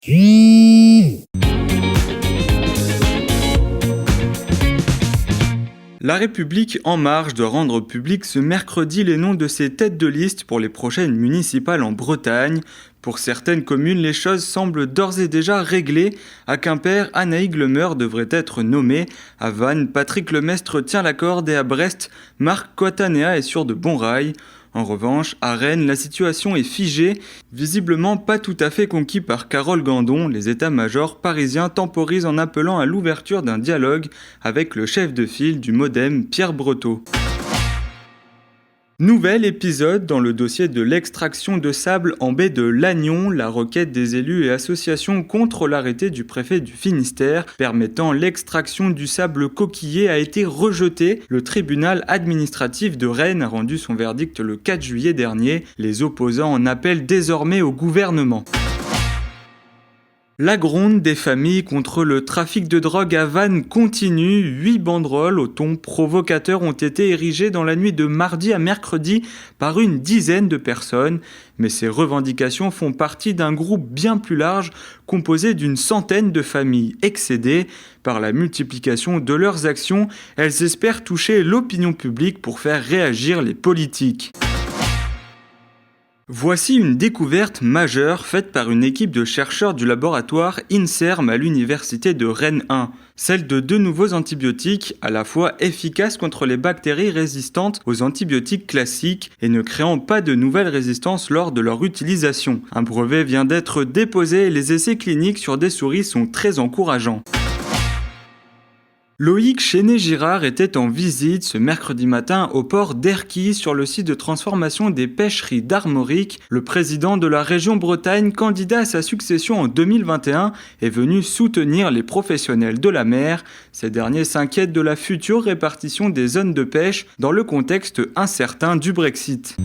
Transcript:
La République En Marche doit rendre public ce mercredi les noms de ses têtes de liste pour les prochaines municipales en Bretagne. Pour certaines communes, les choses semblent d'ores et déjà réglées. À Quimper, Anaïg Lemeur devrait être nommé. À Vannes, Patrick Lemestre tient la corde et à Brest, Marc Coatanea est sur de bons rails. En revanche, à Rennes, la situation est figée, visiblement pas tout à fait conquis par Carole Gandon. Les états-majors parisiens temporisent en appelant à l'ouverture d'un dialogue avec le chef de file du MoDem, Pierre Breteau. Nouvel épisode dans le dossier de l'extraction de sable en baie de Lannion. La requête des élus et associations contre l'arrêté du préfet du Finistère permettant l'extraction du sable coquillé a été rejetée. Le tribunal administratif de Rennes a rendu son verdict le 4 juillet dernier. Les opposants en appellent désormais au gouvernement. La gronde des familles contre le trafic de drogue à Vannes continue. 8 banderoles au ton provocateur ont été érigées dans la nuit de mardi à mercredi par une dizaine de personnes. Mais ces revendications font partie d'un groupe bien plus large composé d'une centaine de familles excédées. Par la multiplication de leurs actions, elles espèrent toucher l'opinion publique pour faire réagir les politiques. Voici une découverte majeure faite par une équipe de chercheurs du laboratoire INSERM à l'université de Rennes 1, celle de 2 nouveaux antibiotiques à la fois efficaces contre les bactéries résistantes aux antibiotiques classiques et ne créant pas de nouvelles résistances lors de leur utilisation. Un brevet vient d'être déposé et les essais cliniques sur des souris sont très encourageants. Loïc Chenet-Girard était en visite ce mercredi matin au port d'Erquy sur le site de transformation des pêcheries d'Armorique. Le président de la région Bretagne, candidat à sa succession en 2021, est venu soutenir les professionnels de la mer. Ces derniers s'inquiètent de la future répartition des zones de pêche dans le contexte incertain du Brexit.